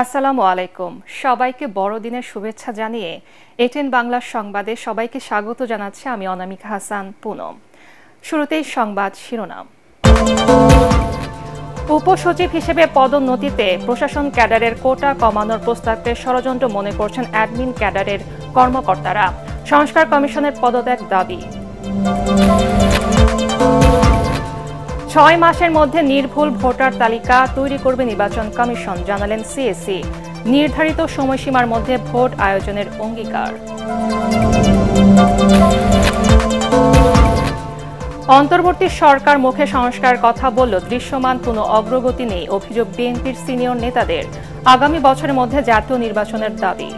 আসসালামু আলাইকুম। সবাইকে বড়দিনের শুভেচ্ছা জানিয়ে এটিএন বাংলার সংবাদে সবাইকে স্বাগত জানাচ্ছি আমি অনামিকা হাসান পুনম। শুরুতেই সংবাদ শিরোনাম। উপসচিব হিসেবে পদোন্নতিতে প্রশাসন ক্যাডারের কোটা কমানোর প্রস্তাবকে ষড়যন্ত্র মনে করছেন অ্যাডমিন ক্যাডারের কর্মকর্তারা। সংস্কার কমিশনের পদত্যাগ দাবি। 6 মাসের মধ্যে নির্ভুল ভোটার তালিকা তৈরি করবে নির্বাচন কমিশন, জানালেন সিএসি। নির্ধারিত সময়সীমার মধ্যে ভোট আয়োজনের অঙ্গীকার। অন্তর্বর্তী সরকার মুখে সংস্কার কথা বলল, দৃশ্যমান কোনো অগ্রগতি নেই, অভিযোগ বিএনপির সিনিয়র নেতাদের। আগামী বছরের মধ্যে জাতীয় নির্বাচনের দাবি।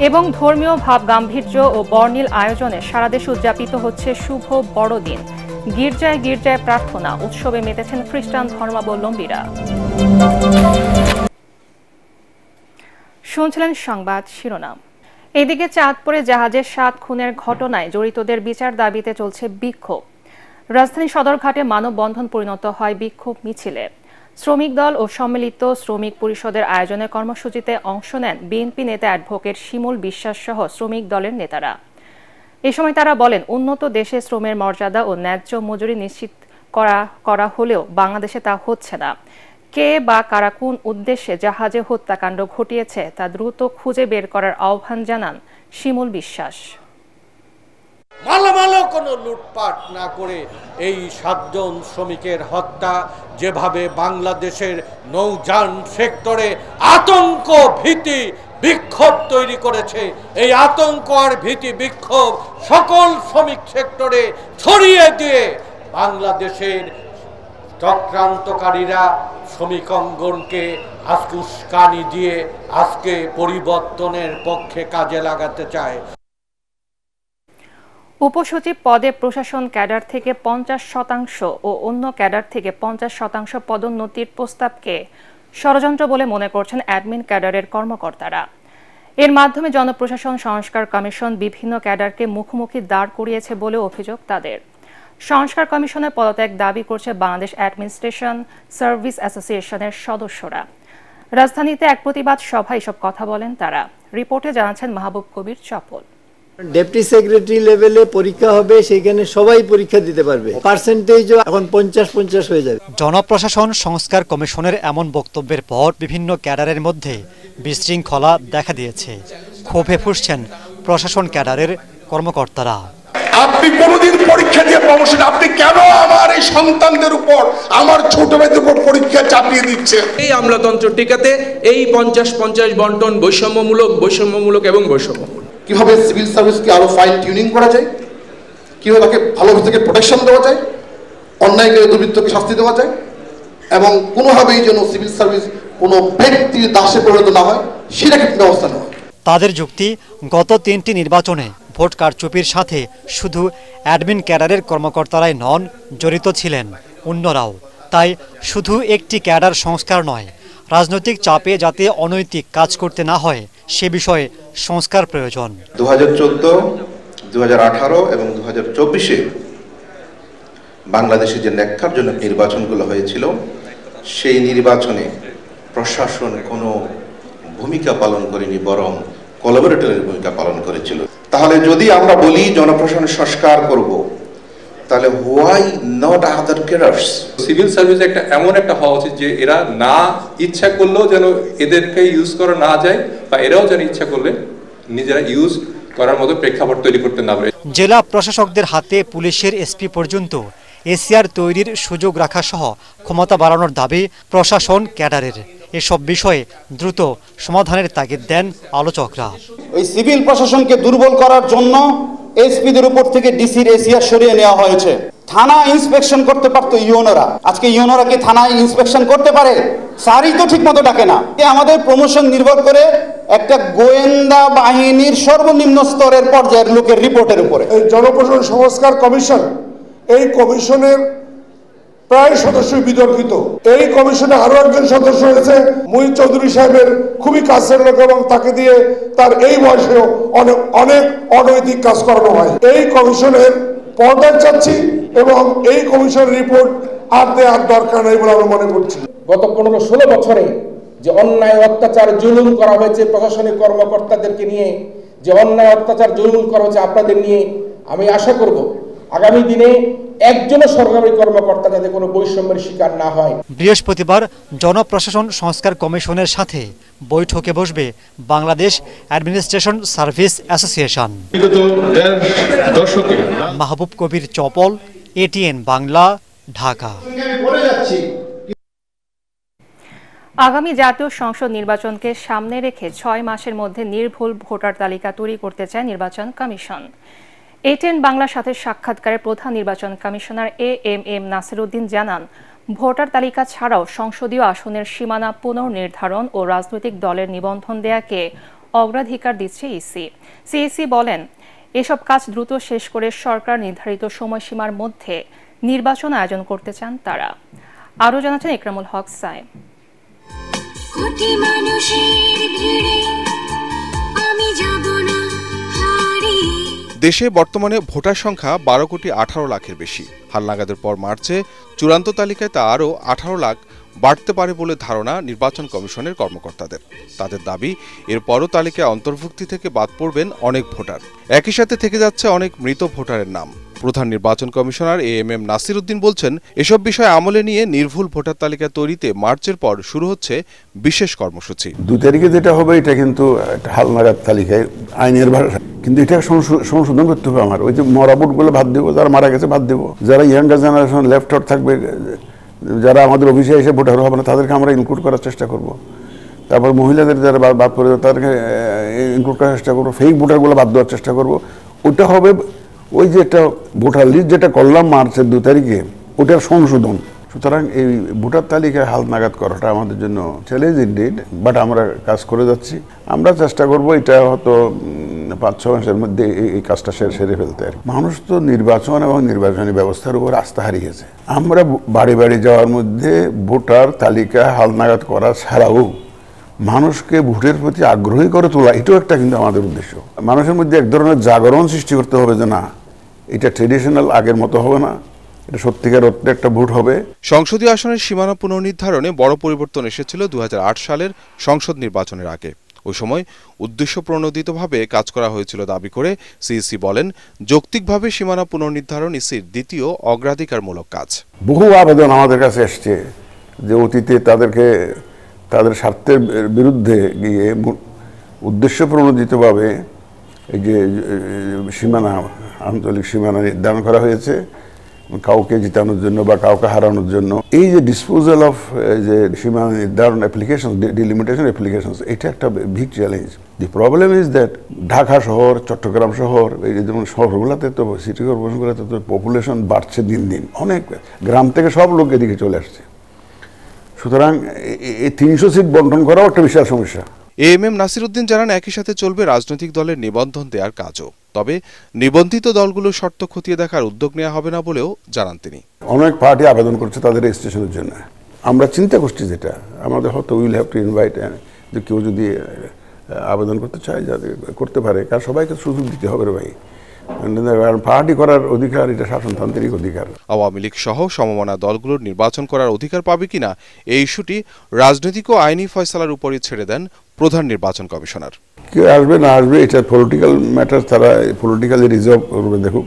এবং ধর্মীয় ভাব গাম্ভীর্য ও বর্ণিল আয়োজনে সারা দেশে উদযাপিত হচ্ছে শুভ বড়দিন। গির্জায় গির্জায় প্রার্থনা, উৎসবে মেতেছেন খ্রিস্টান ধর্মাবলম্বীরা। শুনছিলেন সংবাদ শিরোনাম। এদিকে চাঁদপুরে জাহাজের 7 খুনের ঘটনায় জড়িতদের বিচার দাবিতে চলছে বিক্ষোভ। রাজধানী সদরঘাটে মানববন্ধন পরিণত হয় বিক্ষোভ মিছিলে। শ্রমিক দল ও সম্মিলিত শ্রমিক পরিষদের আয়োজনে কর্মসূচিতে অংশ নেন বিএনপি নেতা অ্যাডভোকেট শিমুল বিশ্বাস সহ শ্রমিক দলের নেতারা। এ সময় তারা বলেন, উন্নত দেশে শ্রমের মর্যাদা ও ন্যায্য মজুরি নিশ্চিত করা হলেও বাংলাদেশে তা হচ্ছে না। কে বা কারা কোন উদ্দেশ্যে জাহাজে হত্যাকাণ্ড ঘটিয়েছে তা দ্রুত খুঁজে বের করার আহ্বান জানান শিমুল বিশ্বাস। মালামালও কোনো লুটপাট না করে এই 7 জন শ্রমিকের হত্যা যেভাবে বাংলাদেশের নৌযান সেক্টরে আতঙ্ক ভীতি বিক্ষোভ তৈরি করেছে, এই আতঙ্ক আর ভীতি বিক্ষোভ সকল শ্রমিক সেক্টরে ছড়িয়ে দিয়ে বাংলাদেশের চক্রান্তকারীরা শ্রমিক অঙ্গনকে আজকে উস্কানি দিয়ে আজকে পরিবর্তনের পক্ষে কাজে লাগাতে চায়। উপসচিব পদে প্রশাসন ক্যাডার থেকে 50% ও অন্য ক্যাডার থেকে 50% পদোন্নতির প্রস্তাবকে ষড়যন্ত্র বলে মনে করছেন অ্যাডমিন ক্যাডারের কর্মকর্তারা। এর মাধ্যমে জনপ্রশাসন সংস্কার কমিশন বিভিন্ন ক্যাডারকে মুখোমুখি দাঁড় করিয়েছে বলে অভিযোগ তাদের। সংস্কার কমিশনের পদত্যাগ দাবি করছে বাংলাদেশ অ্যাডমিনিস্ট্রেশন সার্ভিস অ্যাসোসিয়েশনের সদস্যরা। রাজধানীতে এক প্রতিবাদ সভায় এসব কথা বলেন তারা। রিপোর্টে জানাচ্ছেন মাহবুব কবির চপল। ডেপুটি সেক্রেটারি লেভেলে পরীক্ষা হবে, সেখানে সবাই পরীক্ষা দিতে পারবে। পার্সেন্টেজও এখন 50-50 হয়ে যাবে। জনপ্রশাসন সংস্কার কমিশনের এমন বক্তব্যের পর বিভিন্ন ক্যাডারের মধ্যে বিশৃঙ্খলা দেখা দিয়েছে। ক্ষোভে ফুঁসছেন প্রশাসন ক্যাডারের কর্মকর্তারা। আপনি কোনোদিন পরীক্ষা দিয়ে প্রমোশন, আপনি কেন আমার এই সন্তানদের উপর, আমার ছোট মেয়েদের উপর পরীক্ষা চাপিয়ে দিচ্ছেন? এই আমলাতন্ত্র টিকাতে এই 50-50 বন্টন বৈষম্যমূলক এবং বৈষম্যমূলক। কিভাবে সিভিল সার্ভিসকে আরো ফাইন টিউনিং করা যায়, কিভাবে তাকে ভালো থেকে প্রোটেকশন দেওয়া যায়, অন্যায়কারী দুর্বৃত্তকে শাস্তি দেওয়া যায়, এবং কোনোভাবেই যেন সিভিল সার্ভিস কোনো ব্যক্তির দাসে পরিণত না হয়, সেটা কিন্তু ব্যবস্থা নেওয়া। তাদের যুক্তি, গত 3টি নির্বাচনে ভোট কারচুপির সাথে শুধু অ্যাডমিন ক্যাডারের কর্মকর্তারাই নন, জড়িত ছিলেন অন্যরাও। তাই শুধু একটি ক্যাডার সংস্কার নয়, রাজনৈতিক চাপে যাতে অনৈতিক কাজ করতে না হয় সে বিষয়ে সংস্কার প্রয়োজন। 2014, 2018 এবং 2024-এ বাংলাদেশে যে ন্যাক্কারজনক নির্বাচনগুলো হয়েছিল, সেই নির্বাচনে প্রশাসন কোনো ভূমিকা পালন করেনি, বরং কোলাবোরেটরের ভূমিকা পালন করেছিল। তাহলে যদি আমরা বলি জনপ্রশাসন সংস্কার করব, তাহলে why not other cadres? Civil service এমন একটা হওয়া উচিত যে এরা না ইচ্ছা করলেও যেন এদেরকে ইউজ করা না যায়, বা এরাও যেন ইচ্ছা করলে নিজেরা ইউজ করার মতো প্রেক্ষাপট তৈরি করতে না পারে। জেলা প্রশাসকদের হাতে পুলিশের এসপি পর্যন্ত এসিআর তৈরির সুযোগ রাখা সহ ক্ষমতা বাড়ানোর দাবি প্রশাসন ক্যাডারের। এসব বিষয়ে দ্রুত সমাধানের তাগিদ দেন আলোচকরা। ওই সিভিল প্রশাসনকে দুর্বল করার জন্য এসপিদের উপর থেকে ডিসির এসিআর সরিয়ে নেওয়া হয়েছে। থানা ইন্সপেকশন করতে পারতো ইউনোরা, আজকে ইউনোরা কি থানায় ইন্সপেকশন করতে পারে? স্যারই তো ঠিক মতো ডাকে না। আমাদের প্রমোশন নির্ভর করে একটা গোয়েন্দা বাহিনীর সর্বনিম্ন স্তরের পর্যায়ের লোকের রিপোর্টের উপরে। জনপ্রশাসন সংস্কার কমিশন, এই কমিশনের প্রায় সদস্য বিতর্কিত। এই কমিশনে আরো একজন সদস্য হয়েছে মুহিত চৌধুরী সাহেবের খুবই কাছের লোক, এবং তাকে দিয়ে তার এই বয়সেও অনেক অনৈতিক কাজ করানো হয়। এই কমিশনের পদত্যাগ চাচ্ছি এবং এই কমিশনের রিপোর্ট আর দেওয়ার দরকার নেই বলে আমরা মনে করছি। গত 15-16 বছরে যে অন্যায় অত্যাচার জুলুম করা হয়েছে প্রশাসনিক কর্মকর্তাদেরকে নিয়ে, যে অন্যায় অত্যাচার জুলুম করা হয়েছে আপনাদের নিয়ে, আমি আশা করব আগামী দিনে একজনও সরকারি কর্মকর্তা যাতে কোনো বৈষম্যের শিকার না হয়। বৃহস্পতিবার জনপ্রশাসন সংস্কার কমিশনের সাথে বৈঠকে বসবে বাংলাদেশ অ্যাডমিনিস্ট্রেশন সার্ভিস অ্যাসোসিয়েশন। মাহবুব কবির চপল, এটিএন বাংলা, ঢাকা। আগামী জাতীয় সংসদ নির্বাচনকে সামনে রেখে 6 মাসের মধ্যে নির্ভুল ভোটার তালিকা তৈরি করতে চায় নির্বাচন কমিশন। এটিএন বাংলার সাথে সাক্ষাৎকারে প্রধান নির্বাচন কমিশনার এএমএম নাসিরউদ্দিন জানান, ভোটার তালিকা ছাড়াও সংসদীয় আসনের সীমানা পুনর্নির্ধারণ ও রাজনৈতিক দলের নিবন্ধন দেয়াকে অগ্রাধিকার দিচ্ছে ইসি। সিইসি বলেন, এসব কাজ দ্রুত শেষ করে সরকার নির্ধারিত সময়সীমার মধ্যে নির্বাচন আয়োজন করতে চান তারা। আরও জানাচ্ছেন ইকরামুল হক সাইম। দেশে বর্তমানে ভোটার সংখ্যা 12,18,00,000-এর বেশি। হালনাগাদের পর মার্চে চূড়ান্ত তালিকায় তা আরও 18 লাখ বাড়তে পারে বলে ধারণা নির্বাচন কমিশনের কর্মকর্তাদের। তাদের দাবি, এরপরও তালিকায় অন্তর্ভুক্তি থেকে বাদ পড়বেন অনেক ভোটার। একই সাথে থেকে যাচ্ছে অনেক মৃত ভোটারের নাম। প্রধান নির্বাচন কমিশনার এএমএম নাসিরউদ্দিন বলছেন, এসব বিষয় আমলে নিয়ে নির্ভুল ভোটার তালিকা তৈরিতে মার্চের পর শুরু হচ্ছে বিশেষ কর্মসূচি। 2 তারিখে যেটা হবে এটা কিন্তু হালনাগাদ তালিকায় আইনের ভাষা, কিন্তু এটা সংশোধন করতে হবে। আমার ওই যে মরা ভোটগুলো বাদ দেবো, যারা মারা গেছে বাদ দেবো, যারা ইয়াঙ্গার জেনারেশন লেফট আউট থাকবে, যারা আমাদের অফিসে এসে ভোটার হবে না, তাদেরকে আমরা ইনক্লুড করার চেষ্টা করব। তারপর মহিলাদের যারা বাদ পড়ে তাদেরকে ইনক্লুড করার চেষ্টা করবো। ফেক ভোটারগুলো বাদ দেওয়ার চেষ্টা করব। ওটা হবে ওই যে একটা ভোটার লিস্ট যেটা করলাম মার্চের 2 তারিখে, ওটার সংশোধন। সুতরাং এই ভোটার তালিকায় হালনাগাদ করাটা আমাদের জন্য চ্যালেঞ্জ ইনডিড, বাট আমরা কাজ করে যাচ্ছি। আমরা চেষ্টা করব এটা হয়তো 5-6 মাসের মধ্যে এই কাজটা সেরে ফেলতে। মানুষ তো নির্বাচন এবং নির্বাচনী ব্যবস্থার উপর আস্থা হারিয়েছে। আমরা বাড়ি বাড়ি যাওয়ার মধ্যে ভোটার তালিকা হালনাগাদ করা ছাড়াও মানুষকে ভোটের প্রতি আগ্রহী করে তোলা, এটাও একটা কিন্তু আমাদের উদ্দেশ্য। মানুষের মধ্যে এক ধরনের জাগরণ সৃষ্টি করতে হবে যে না, এটা ট্রেডিশনাল আগের মতো হবে না, এটা সত্যিকার অর্থে একটা ভোট হবে। সংসদীয় আসনের সীমানা পুনর্নির্ধারণে বড় পরিবর্তন এসেছিল 2008 সালের সংসদ নির্বাচনের আগে। ওই সময় উদ্দেশ্য প্রণোদিতভাবে কাজ করা হয়েছিল দাবি করে সিইসি বলেন, যৌক্তিকভাবে সীমানা পুনর্নির্ধারণ ইসির দ্বিতীয় অগ্রাধিকারমূলক কাজ। বহু আবেদন আমাদের কাছে এসছে যে অতীতে তাদের স্বার্থের বিরুদ্ধে গিয়ে উদ্দেশ্য প্রণোদিতভাবে এই যে সীমানা, আঞ্চলিক সীমানা নির্ধারণ করা হয়েছে কাউকে জিতানোর জন্য বা কাউকে হারানোর জন্য। এই যে ডিসপোজাল অফ যে সীমানা নির্ধারণ অ্যাপ্লিকেশন, ডিলিমিটেশন অ্যাপ্লিকেশন, এটা একটা big challenge. The problem is that Dhaka শহর, চট্টগ্রাম শহর, এই যেমন শহরগুলোতে তো সিটি কর্পোরেশনগুলোতে তো পপুলেশন বাড়ছে দিন দিন, অনেক গ্রাম থেকে সব লোক এদিকে চলে আসছে। সুতরাং এই 300 সিট বন্টন করাও একটা বিশাল সমস্যা। এএমএম নাসিরউদ্দিন জানান, একই সাথে চলবে রাজনৈতিক দলের নিবন্ধন দেওয়ার কাজও। তবে নিবন্ধিত দলগুলোর শর্ত খতিয়ে দেখার উদ্যোগ নেওয়া হবে না বলেও জানান তিনি। অনেক পার্টি আবেদন করছে তাদের রেজিস্ট্রেশনের জন্য। আমরা চিন্তা করছি যেটা আমাদের হয়তো উইল হ্যাভ টু ইনভাইট, যে কেউ যদি আবেদন করতে চায় যাতে করতে পারে, কারণ সবাইকে সুযোগ দিতে হবে রে ভাই। পার্টি করার অধিকার এটা শাসনতান্ত্রিক অধিকার। আওয়ামী লীগ সহ সমমনা দলগুলোর নির্বাচন করার অধিকার পাবে কিনা এই ইস্যুটি রাজনৈতিক ও আইনি ফয়সালার উপরই ছেড়ে দেন প্রধান নির্বাচন কমিশনার। কেউ আসবে না আসবে এটা পলিটিক্যাল ম্যাটার, তারা পলিটিক্যালি রিজার্ভ করবে দেখুক,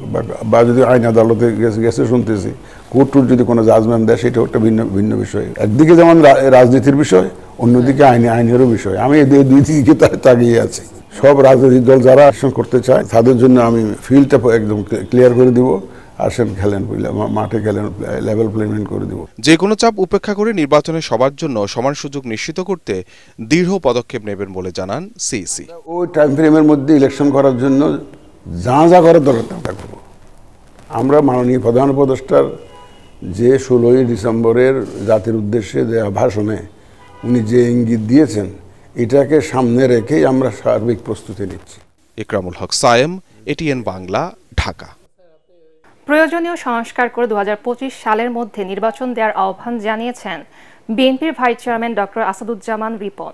বা যদি আইন আদালতে গেছে শুনতেছি, কোর্ট যদি কোনো জাজমেন্ট দেয় সেটাও একটা ভিন্ন বিষয়। একদিকে যেমন রাজনীতির বিষয়, অন্যদিকে আইনেরও বিষয়। আমি এই 2 দিকে তাকিয়ে আছি। সব রাজনৈতিক দল যারা অ্যাকশন করতে চায় তাদের জন্য আমি ফিল্ডটা একদম ক্লিয়ার করে দিব। আসেন, খেলেন, মাঠে খেলেন, লেভেল প্লেমেন্ট করে দিব। যে কোনো চাপ উপেক্ষা করে নির্বাচনে সবার জন্য সমান সুযোগ নিশ্চিত করতে দৃঢ় পদক্ষেপ নেবেন বলে জানান সিইসি। ওই টাইম ফ্রেমের মধ্যে ইলেকশন করার জন্য যা করার দরকার তা করব। আমরা মাননীয় প্রধান উপদেষ্টার যে 16ই ডিসেম্বরের জাতির উদ্দেশ্যে দেওয়া ভাষণে উনি যে ইঙ্গিত দিয়েছেন, এটাকে সামনে রেখেই আমরা সার্বিক প্রস্তুতি নিচ্ছি। ইকরামুল হক সায়েম, এটিএন বাংলা, ঢাকা। প্রয়োজনীয় সংস্কার করে 2025 সালের মধ্যে নির্বাচন দেওয়ার আহ্বান জানিয়েছেন বিএনপির vice chairman doctor Asaduzzaman Ripon.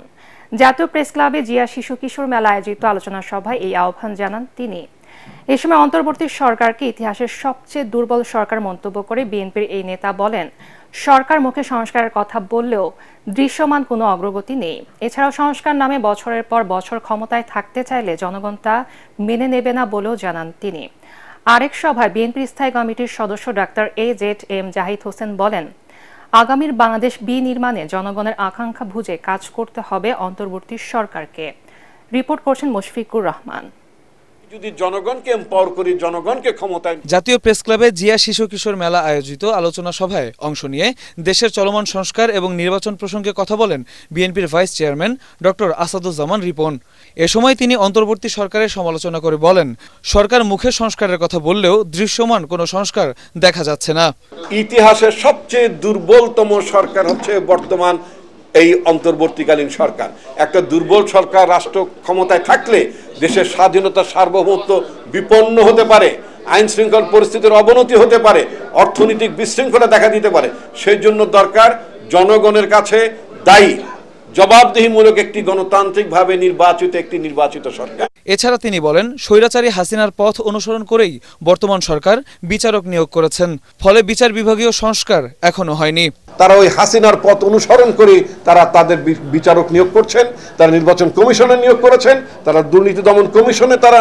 জাতীয় প্রেস ক্লাবে জিয়া শিশু কিশোর মেলা আয়োজিত আলোচনা সভায় এই আহ্বান জানান তিনি। এ সময় অন্তর্বর্তী সরকারকে ইতিহাসের সবচেয়ে দুর্বল সরকার মন্তব্য করে বিএনপির এই নেতা বলেন, সরকার মুখে সংস্কারের কথা বললেও দৃশ্যমান কোনো অগ্রগতি নেই। এছাড়াও সংস্কার নামে বছরের পর বছর ক্ষমতায় থাকতে চাইলে জনগণ তা মেনে নেবে না বলেও জানান তিনি। আরেক সভায় বিএনপির স্থায়ী কমিটির সদস্য ডাক্তার AZM জাহিদ হোসেন বলেন, আগামীর বাংলাদেশ বিনির্মাণে জনগণের আকাঙ্ক্ষা বুঝে কাজ করতে হবে অন্তর্বর্তী সরকারকে। রিপোর্ট করছেন মুশফিকুর রহমান। যদি জনগণকে এম্পাওয়ার করি, জনগণকে ক্ষমতায়। জাতীয় প্রেস ক্লাবে জিয়া শিশু কিশোর মেলা আয়োজিত আলোচনা সভায় অংশ নিয়ে দেশের চলমান সংস্কার এবং নির্বাচন প্রসঙ্গে কথা বলেন বিএনপির vice chairman doctor Asaduzzaman Ripon. এ সময় তিনি অন্তর্বর্তী সরকারের সমালোচনা করে বলেন, সরকার মুখে সংস্কারের কথা বললেও দৃশ্যমান কোনো সংস্কার দেখা যাচ্ছে না। ইতিহাসের সবচেয়ে দুর্বলতম সরকার হচ্ছে বর্তমান এই অন্তর্বর্তীকালীন সরকার। একটা দুর্বল সরকার রাষ্ট্র ক্ষমতায় থাকলে দেশের স্বাধীনতা সার্বভৌমত্ব বিপন্ন হতে পারে, আইন শৃঙ্খলা পরিস্থিতির অবনতি হতে পারে, অর্থনৈতিক বিশৃঙ্খলা দেখা দিতে পারে। সেই জন্য দরকার জনগণের কাছে দায়ী জবাবদিহিমূলক একটি গণতান্ত্রিকভাবে নির্বাচিত সরকার। এছাড়া তিনি বলেন, স্বৈরাচারী হাসিনার পথ অনুসরণ করেই বর্তমান সরকার বিচারক নিয়োগ করেছেন, ফলে বিচার বিভাগীয় সংস্কার এখনো হয়নি। তারা ওই হাসিনার পথ অনুসরণ করে তারা তাদের বিচারক নিয়োগ করছেন, তারা নির্বাচন কমিশনে নিয়োগ করেছেন, তারা দুর্নীতি দমন কমিশনে তারা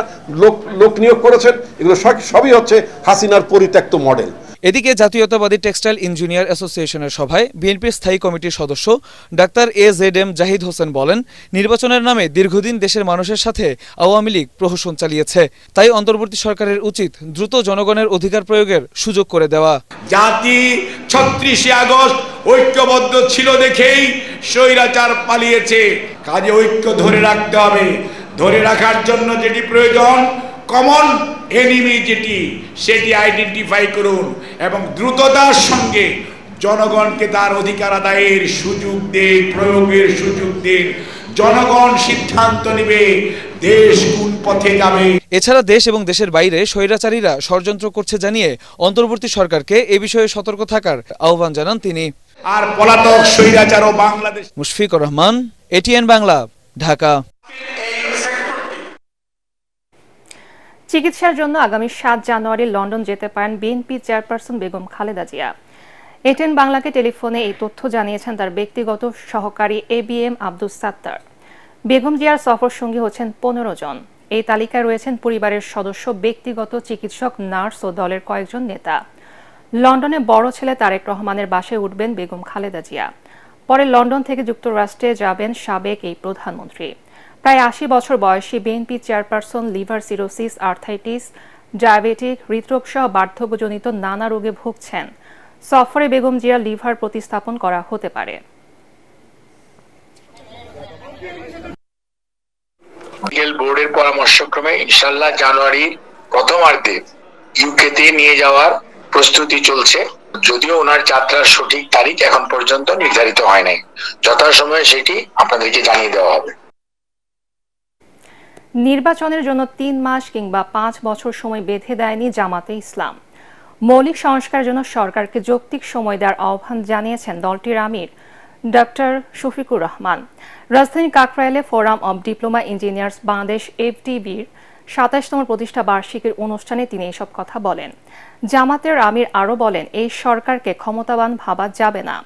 লোক নিয়োগ করেছেন। এগুলো সবই হচ্ছে হাসিনার পরিত্যক্ত মডেল। এদিকে জাতীয়তাবাদী টেক্সটাইল ইঞ্জিনিয়ার অ্যাসোসিয়েশনের সভায় বিএনপির স্থায়ী কমিটির সদস্য ডাক্তার AZM জাহিদ হোসেন বলেন, নির্বাচনের নামে দীর্ঘদিন দেশের মানুষের সাথে আওয়ামী লীগ প্রহসন চালিয়েছে, তাই অন্তর্বর্তী সরকারের উচিত দ্রুত জনগণের অধিকার প্রয়োগের সুযোগ করে দেওয়া। জাতি ৩৬শে আগস্ট ঐক্যবদ্ধ ছিল দেখেই স্বৈরাচার পালিয়েছে, কাজে ঐক্য ধরে রাখতে হবে। ধরে রাখার জন্য যেটি প্রয়োজন, কমন এনিমি সেটি আইডেন্টিফাই করুন এবং দ্রুততার সঙ্গে জনগণকে তার অধিকার আদায়ের সুযোগ দিন, প্রয়োগের সুযোগ দিন। জনগণ সিদ্ধান্ত নেবে দেশ কোন পথে যাবে। এছাড়া দেশ এবং দেশের বাইরে স্বৈরাচারীরা ষড়যন্ত্র করছে জানিয়ে অন্তর্বর্তী সরকারকে এ বিষয়ে সতর্ক থাকার আহ্বান জানান তিনি। আর পলাতক স্বৈরাচার ও বাংলাদেশ। মুশফিকুর রহমান, ATN বাংলা, ঢাকা। চিকিৎসার জন্য আগামী 7 জানুয়ারি লন্ডন যেতে পারেন BNP chairperson Begum Khaleda Zia. ATN বাংলাকে টেলিফোনে এই তথ্য জানিয়েছেন তার ব্যক্তিগত সহকারী ABM আব্দুস সাত্তার। বেগম জিয়ার সফর সঙ্গী হচ্ছেন 15 জন। এই তালিকায় রয়েছেন পরিবারের সদস্য, ব্যক্তিগত চিকিৎসক, নার্স ও দলের কয়েকজন নেতা। লন্ডনে বড় ছেলে তারেক রহমানের বাসায় উঠবেন বেগম খালেদা জিয়া। পরে লন্ডন থেকে যুক্তরাষ্ট্রে যাবেন সাবেক এই প্রধানমন্ত্রী। প্রায় 80 বছর বয়সী BNP chairperson liver cirrhosis, arthritis, diabetic, হৃদরোগ সহ বার্ধক্যজনিত নানা রোগে ভুগছেন। সফরে বেগম জিয়ার লিভার প্রতিস্থাপন করা হতে পারে। বোর্ডের পরামর্শক্রমে ইনশাআল্লাহ জানুয়ারির প্রথমার্ধে ইউকেতে নিয়ে যাওয়ার প্রস্তুতি চলছে, যদিও ওনার যাত্রার সঠিক তারিখ এখন পর্যন্ত নির্ধারিত হয় নাই। যথাসময়ে সেটি আপনাদেরকে জানিয়ে দেওয়া হবে। নির্বাচনের জন্য 3 মাস কিংবা 5 বছর সময় বেঁধে দেয়নি জামাতে ইসলাম। মৌলিক সংস্কারের জন্য সরকারকে যৌক্তিক সময় দেওয়ার আহ্বান জানিয়েছেন দলটির আমির ডক্টর শফিকুর রহমান। রাজধানীর কাকরাইলে forum of diploma engineers Bangladesh FDBর 27তম প্রতিষ্ঠা বার্ষিকীর অনুষ্ঠানে তিনি এসব কথা বলেন। জামাতের আমির আরও বলেন, এই সরকারকে ক্ষমতাবান ভাবা যাবে না,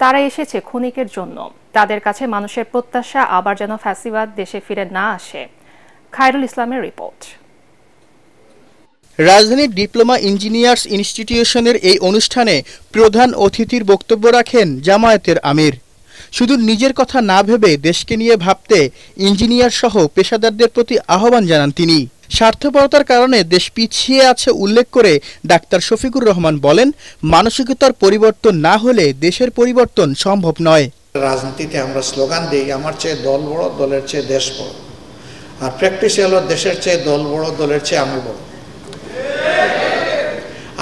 তারা এসেছে ক্ষণিকের জন্য। তাদের কাছে মানুষের প্রত্যাশা আবার যেন ফ্যাসিবাদ দেশে ফিরে না আসে। খায়রুল ইসলামের রিপোর্ট। রাজধানীর ডিপ্লোমা ইঞ্জিনিয়ার্স ইনস্টিটিউশনের এই অনুষ্ঠানে প্রধান অতিথির বক্তব্য রাখেন জামায়াতের আমির। শুধু নিজের কথা না ভেবে দেশকে নিয়ে ভাবতে ইঞ্জিনিয়ার সহ পেশাদারদের প্রতি আহ্বান জানান তিনি। স্বার্থপরতার কারণে দেশ পিছিয়ে আছে উল্লেখ করে ডাক্তার শফিকুর রহমান বলেন, মানসিকতার পরিবর্তন না হলে দেশের পরিবর্তন সম্ভব নয়। রাজনীতিতে আমরা স্লোগান দিই, আমার চেয়ে দল বড়, দলের চেয়ে দেশ বড়। আর প্র্যাকটিসে হলো দেশের চেয়ে দল বড়, দলের চেয়ে আমি বড়।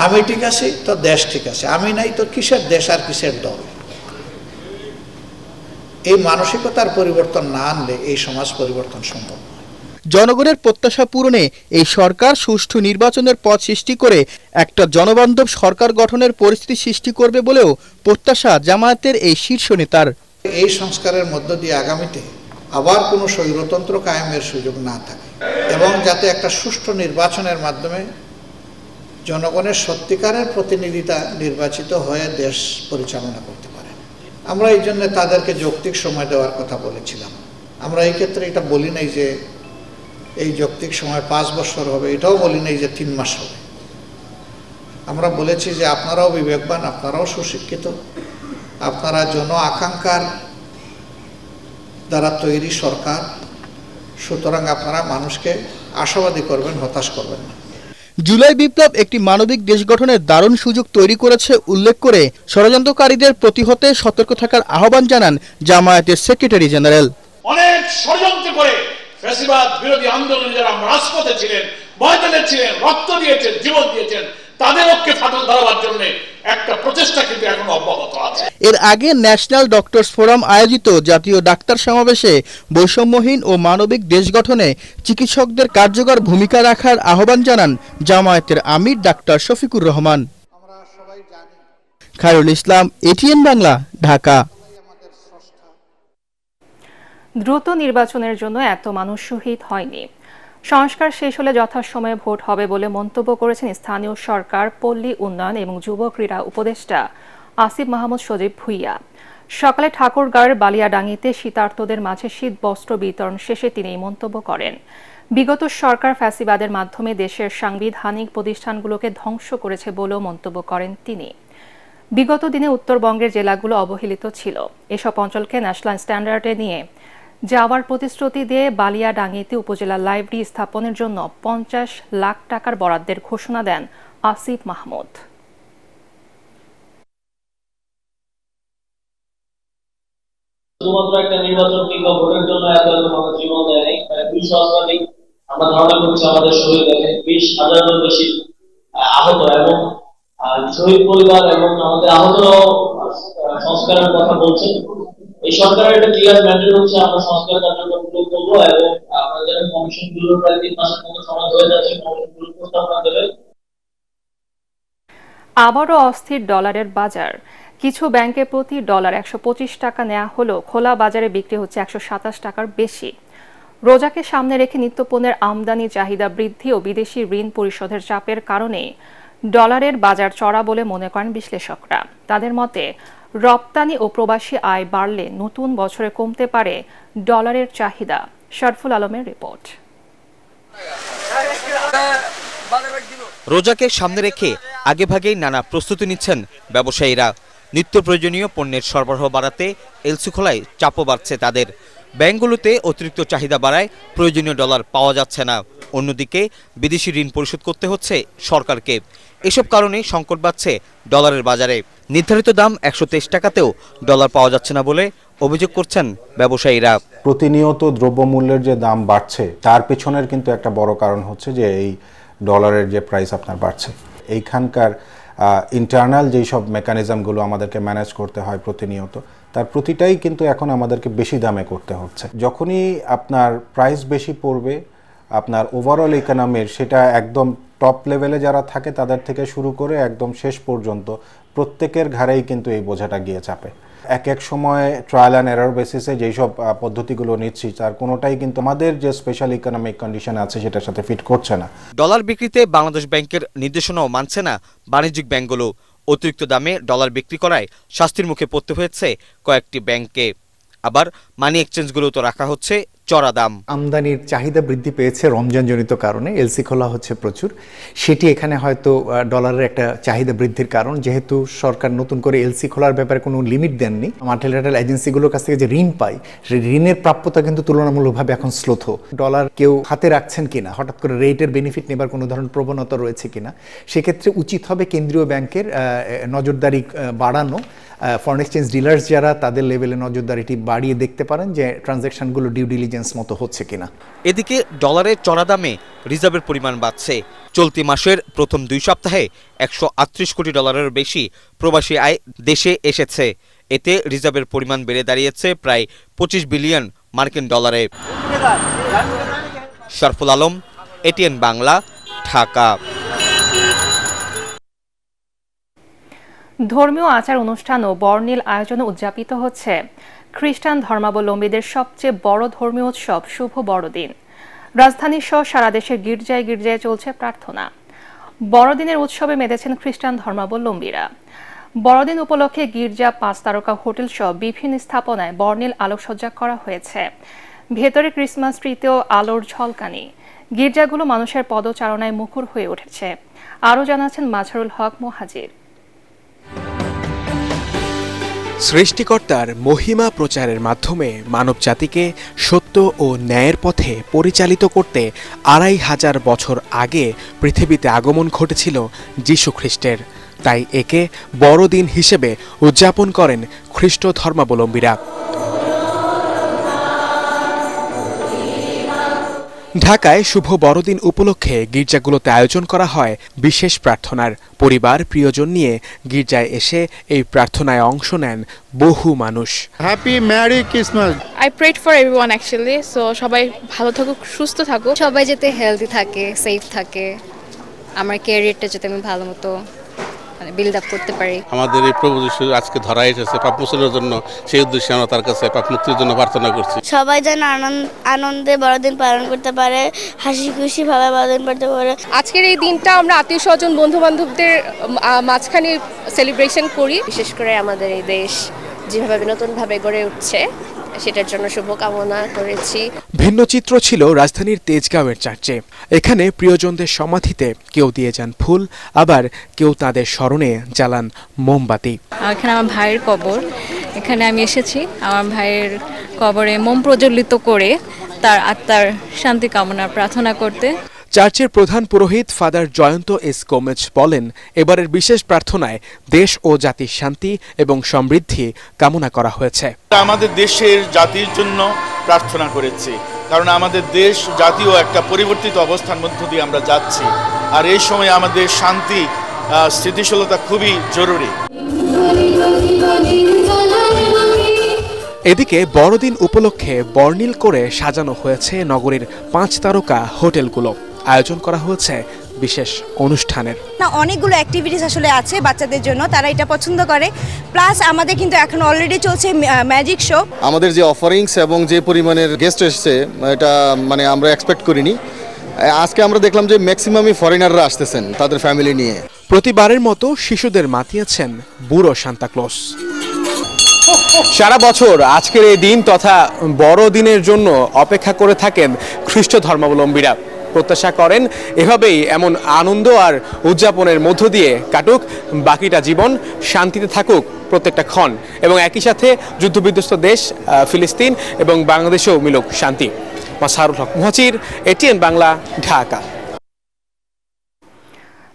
আমি ঠিক আছি তো দেশ ঠিক আছে, আমি নাই তো কিসের দেশ আর কিসের দল। এই মানসিকতার পরিবর্তন না আনলে এই সমাজ পরিবর্তন সম্ভব নয়। জনগণের প্রত্যাশা পূরণে এই সরকার সুষ্ঠু নির্বাচনের পথ সৃষ্টি করে একটা জনবান্ধব সরকার গঠনের পরিস্থিতি সৃষ্টি করবে বলেও প্রত্যাশা জামায়াতের এই শীর্ষ নেতার। এই সংস্কারের মধ্য দিয়ে আগামীতে আবার কোনো স্বৈরতন্ত্র কায়েমের সুযোগ না থাকে এবং যাতে একটা সুষ্ঠু নির্বাচনের মাধ্যমে জনগণের সত্যিকারের প্রতিনিধিতা নির্বাচিত হয়ে দেশ পরিচালনা করতে পারে। আমরা এই জন্য তাদেরকে যৌক্তিক সময় দেওয়ার কথা বলেছিলাম। আমরা এই ক্ষেত্রে এটা বলি নাই যে এই যৌক্তিক সময় 5 বছর হবে, এটাও বলি নাই যে 3 মাস হবে। আমরা বলেছি যে আপনারাও বিবেকবান, আপনারাও সুশিক্ষিত, আপনারা জন আকাঙ্ক্ষার দ্বারা তৈরি সরকার, সুতরাং আপনারা মানুষকে আশাবাদী করবেন, হতাশ করবেন না। জুলাই বিপ্লব একটি মানবিক দেশ গঠনের দারুণ সুযোগ তৈরি করেছে উল্লেখ করে ষড়যন্ত্রকারীদের প্রতিহতে সতর্ক থাকার আহ্বান জানান জামায়াতের সেক্রেটারি জেনারেল। অনেক ষড়যন্ত্র করে ফ্যাসিবাদ বিরোধী আন্দোলনে যারা রাজপথে ছিলেন, ময়দানে ছিলেন, রক্ত দিয়েছেন, জীবন দিয়েছেন, তাদের পক্ষে ফাটল ধরাবার জন্য একটা প্রচেষ্টা কিন্তু এখন অব্যাহত আছে। এর আগে ন্যাশনাল ডক্টরস ফোরাম আয়োজিত জাতীয় ডাক্তার সমাবেশে বৈষম্যহীন ও মানবিক দেশ গঠনে চিকিৎসকদের কার্যকর ভূমিকা রাখার আহ্বান জানান জামায়াতের আমির ডাক্তার শফিকুর রহমান। খায়রুল ইসলাম, এটিএন বাংলা, ঢাকা। দ্রুত নির্বাচনের জন্য এত মানুষ শহীদ হয়নি। সংস্কার শেষ হলে যথাসময়ে ভোট হবে বলে মন্তব্য করেছেন স্থানীয় সরকার, পল্লী উন্নয়ন এবং যুব ক্রীড়া উপদেষ্টা আসিফ মাহমুদ সজীব ভুইয়া। সকালে ঠাকুরগাঁওয়ের বালিয়াডাঙ্গিতে শীতার্তদের মাঝে শীত বস্ত্র বিতরণ শেষে তিনি এই মন্তব্য করেন। বিগত সরকার ফ্যাসিবাদের মাধ্যমে দেশের সাংবিধানিক প্রতিষ্ঠানগুলোকে ধ্বংস করেছে বলেও মন্তব্য করেন তিনি। বিগত দিনে উত্তরবঙ্গের জেলাগুলো অবহেলিত ছিল। এসব অঞ্চলকে ন্যাশনাল স্ট্যান্ডার্ডে নিয়ে যাওয়ার প্রতিশ্রুতি দিয়ে বালিয়াডাঙ্গিতে উপজেলা লাইব্রেরি স্থাপনের জন্য 50 লাখ টাকার বরাদ্দের ঘোষণা দেন আসিফ মাহমুদ। শুধুমাত্র একটা নির্বাচন কিংবা ভোটের জন্য এত মানুষ জীবন দেয় নাই। 200 শতাধিক আমরা ধারণা করছি আমাদের শহীদ হয়েছে, 20,000-এর বেশি আহত, এবং শহীদ পরিবার এবং আমাদের আহত সংস্কারের কথা বলছেন। এই সরকারের একটা ক্লিয়ার ম্যান্ডেট হচ্ছে আমরা সংস্কার কার্যক্রম করবো, এবং আপনাদের কমিশনগুলো প্রায় 3 মাসের মতো সময় হয়ে যাচ্ছে, কমিশনগুলো প্রস্তাবনা দেবে। আবারও অস্থির ডলারের বাজার। কিছু ব্যাংকে প্রতি ডলার 125 টাকা নেওয়া হলেও খোলা বাজারে বিক্রি হচ্ছে 127 টাকার বেশি। রোজাকে সামনে রেখে নিত্যপণ্যের আমদানি চাহিদা বৃদ্ধি ও বিদেশি ঋণ পরিশোধের চাপের কারণে ডলারের বাজার চড়া বলে মনে করেন বিশ্লেষকরা। তাদের মতে রপ্তানি ও প্রবাসী আয় বাড়লে নতুন বছরে কমতে পারে ডলারের চাহিদা। শরফুল আলমের রিপোর্ট। রোজাকে সামনে রেখে আগেভাগেই নানা প্রস্তুতি নিচ্ছেন ব্যবসায়ীরা। নিত্য প্রয়োজনীয় পণ্যের সরবরাহ বাড়াতে এলসি খোলায় চাপও বাড়ছে তাদের। ব্যাংকগুলোতে অতিরিক্ত চাহিদা বাড়ায় প্রয়োজনীয় ডলার পাওয়া যাচ্ছে না। অন্যদিকে বিদেশি ঋণ পরিশোধ করতে হচ্ছে সরকারকে। এসব কারণে সংকট বাড়ছে ডলারের বাজারে। নির্ধারিত দাম 123 টাকাতেও ডলার পাওয়া যাচ্ছে না বলে অভিযোগ করছেন ব্যবসায়ীরা। প্রতিনিয়ত দ্রব্যমূল্যের যে দাম বাড়ছে তার পেছনের কিন্তু একটা বড় কারণ হচ্ছে যে এই ডলারের যে প্রাইস আপনার বাড়ছে। এইখানকার ইন্টারনাল যেই সব মেকানিজমগুলো আমাদেরকে ম্যানেজ করতে হয় প্রতিনিয়ত, তার প্রতিটাই কিন্তু এখন আমাদেরকে বেশি দামে করতে হচ্ছে। যখনই আপনার প্রাইস বেশি পড়বে, আপনার ওভারঅল ইকোনমির সেটা একদম টপ লেভেলে যারা থাকে তাদের থেকে শুরু করে একদম শেষ পর্যন্ত প্রত্যেকের ঘাড়েই কিন্তু এই বোঝাটা গিয়ে চাপে। এক এক সময় ট্রায়াল অ্যান্ড এরর বেসিসে যেই সব পদ্ধতিগুলো নিচ্ছি তার কোনোটাই কিন্তু আমাদের যে স্পেশাল ইকোনমিক কন্ডিশন আছে সেটার সাথে ফিট করছে না। ডলার বিক্রিতে বাংলাদেশ ব্যাংকের নির্দেশনাও মানছে না বাণিজ্যিক ব্যাংকগুলো। অতিরিক্ত দামে ডলার বিক্রি করায় শাস্তির মুখে পড়তে হয়েছে কয়েকটি ব্যাংককে। আবার মানি এক্সচেঞ্জগুলো তো রাখা হচ্ছে চড়া দাম। আমদানির চাহিদা বৃদ্ধি পেয়েছে রমজানজনিত কারণে, এলসি খোলা হচ্ছে প্রচুর। সেটি এখানে হয়তো ডলারের একটা চাহিদা বৃদ্ধির কারণ। যেহেতু সরকার নতুন করে এলসি খোলার ব্যাপারে কোনো লিমিট দেননি, মাল্টিল্যাটারাল এজেন্সিগুলোর কাছ থেকে যে ঋণ পাই সেই ঋণের প্রাপ্যতা কিন্তু তুলনামূলকভাবে এখন স্লোথ। ডলার কেউ হাতে রাখছেন কিনা, হঠাৎ করে রেটের বেনিফিট নেবার কোনো ধরনের প্রবণতা রয়েছে কিনা, সেক্ষেত্রে উচিত হবে কেন্দ্রীয় ব্যাংকের নজরদারি বাড়ানো। ফরেন এক্সচেঞ্জ ডিলার্স যারা, তাদের লেভেলে নজরদারিটি বাড়িয়ে দেখতে পারেন যে ট্রানজ্যাকশনগুলো ডিউ ডিলিজেন্স মতো হচ্ছে কিনা। এদিকে ডলারের চড়া দামে রিজার্ভের পরিমাণ বাড়ছে। চলতি মাসের প্রথম 2 সপ্তাহে 138 কোটি ডলারের বেশি প্রবাসী আয় দেশে এসেছে। এতে রিজার্ভের পরিমাণ বেড়ে দাঁড়িয়েছে প্রায় 25 বিলিয়ন মার্কিন ডলারে। শরফুল আলম, এটিএন বাংলা, ঢাকা। ধর্মীয় আচার অনুষ্ঠান ও বর্ণিল আয়োজনে উদযাপিত হচ্ছে খ্রিস্টান ধর্মাবলম্বীদের সবচেয়ে বড় ধর্মীয় উৎসব শুভ বড়দিন। রাজধানী সহ সারা দেশের গির্জায় গির্জায় চলছে প্রার্থনা। বড়দিনের উৎসবে মেতেছেন খ্রিস্টান ধর্মাবলম্বীরা। বড়দিন উপলক্ষে গির্জা, 5 তারকা হোটেল সহ বিভিন্ন স্থাপনায় বর্ণিল আলোকসজ্জা করা হয়েছে। ভেতরে ক্রিসমাস ট্রিতেও আলোর ঝলকানি। গির্জাগুলো মানুষের পদচারণায় মুখর হয়ে উঠেছে। আরও জানাচ্ছেন মাজহারুল হক মুহাজির। সৃষ্টিকর্তার মহিমা প্রচারের মাধ্যমে মানবজাতিকে সত্য ও ন্যায়ের পথে পরিচালিত করতে 2500 বছর আগে পৃথিবীতে আগমন ঘটেছিল যীশু খ্রিস্টের। তাই একে বড়দিন হিসেবে উদযাপন করেন খ্রিস্ট ধর্মাবলম্বীরা। ঢাকায় শুভ বড়দিন উপলক্ষে গির্জাগুলোতে আয়োজন করা হয় বিশেষ প্রার্থনার। পরিবার প্রিয়জন নিয়ে গির্জায় এসে এই প্রার্থনায় অংশ নেন বহু মানুষ। Happy merry Christmas. I prayed for everyone actually, so সবাই ভালো থাকুক, সুস্থ থাকুক, সবাই যাতে হেলদি থাকে, সেফ থাকে, আমার ক্যারিয়ারটা যাতে আমি ভালো মতো বিল্ড আপ করতে পারি। আমাদের এই প্রভু যিশু আজকে ধরা এসেছে পাপ মোচনের জন্য, সেই উদ্দেশ্যে আমরা তার কাছে পাপ মুক্তির জন্য প্রার্থনা করছি। সবাই যেন আনন্দে বড়দিন পালন করতে পারে, হাসি খুশি ভাবে বড়দিন করতে পারে। আজকের এই দিনটা আমরা আত্মীয় স্বজন, বন্ধু বান্ধবদের মাঝখানে সেলিব্রেশন করি। বিশেষ করে আমাদের এই দেশ যেভাবে নতুনভাবে গড়ে উঠছে সেটার জন্য শুভকামনা করেছি। ভিন্ন চিত্র ছিল রাজধানীর তেজগাঁওয়ের চার্চে। এখানে প্রিয়জনদের সমাধিতে কেউ দিয়ে যান ফুল, আবার কেউ তাদের স্মরণে জ্বালান মোমবাতি। এখানে আমার ভাইয়ের কবর, এখানে আমি এসেছি আমার ভাইয়ের কবরে মোম প্রজ্বলিত করে তার আত্মার শান্তি কামনা প্রার্থনা করতে। চার্চের প্রধান পুরোহিত ফাদার জয়ন্ত এস গোমেজ বলেন, এবারের বিশেষ প্রার্থনায় দেশ ও জাতির শান্তি এবং সমৃদ্ধি কামনা করা হয়েছে। আমাদের দেশের জাতির জন্য প্রার্থনা করেছি, কারণ আমাদের দেশ জাতীয় একটা পরিবর্তিত অবস্থার মধ্য দিয়ে আমরা যাচ্ছি, আর এই সময় আমাদের শান্তি স্থিতিশীলতা খুবই জরুরি। এদিকে বড়দিন উপলক্ষে বর্ণিল করে সাজানো হয়েছে নগরীর 5 তারকা হোটেলগুলো। আয়োজন করা হয়েছে বিশেষ অনুষ্ঠানের। অনেকগুলো অ্যাক্টিভিটিস আসলে আছে বাচ্চাদের জন্য, তারা এটা পছন্দ করে। প্লাস আমাদের কিন্তু এখন অলরেডি চলছে ম্যাজিক শো। আমাদের যে অফারিংস এবং যে পরিমাণের গেস্ট এসেছে এটা মানে আমরা এক্সপেক্ট করিনি। আজকে আমরা দেখলাম যে ম্যাক্সিমামই ফরেনাররা আসতেছেন তাদের ফ্যামিলি নিয়ে। প্রতিবারের মতো শিশুদের মাতিয়েছেন বুড়ো সান্তাক্লজ। সারা বছর আজকের এই দিন তথা বড়দিনের জন্য অপেক্ষা করে থাকেন খ্রিস্ট ধর্মাবলম্বীরা। প্রত্যাশা করেন এভাবেই এমন আনন্দ আর উদযাপনের মধ্য দিয়ে কাটুক বাকিটা জীবন, শান্তিতে থাকুক প্রত্যেকটা ক্ষণ, এবং একই সাথে যুদ্ধবিধ্বস্ত দেশ ফিলিস্তিন এবং বাংলাদেশেও মিলুক শান্তি। মাজহারুল হক মুহাজির, এটিএন বাংলা, ঢাকা।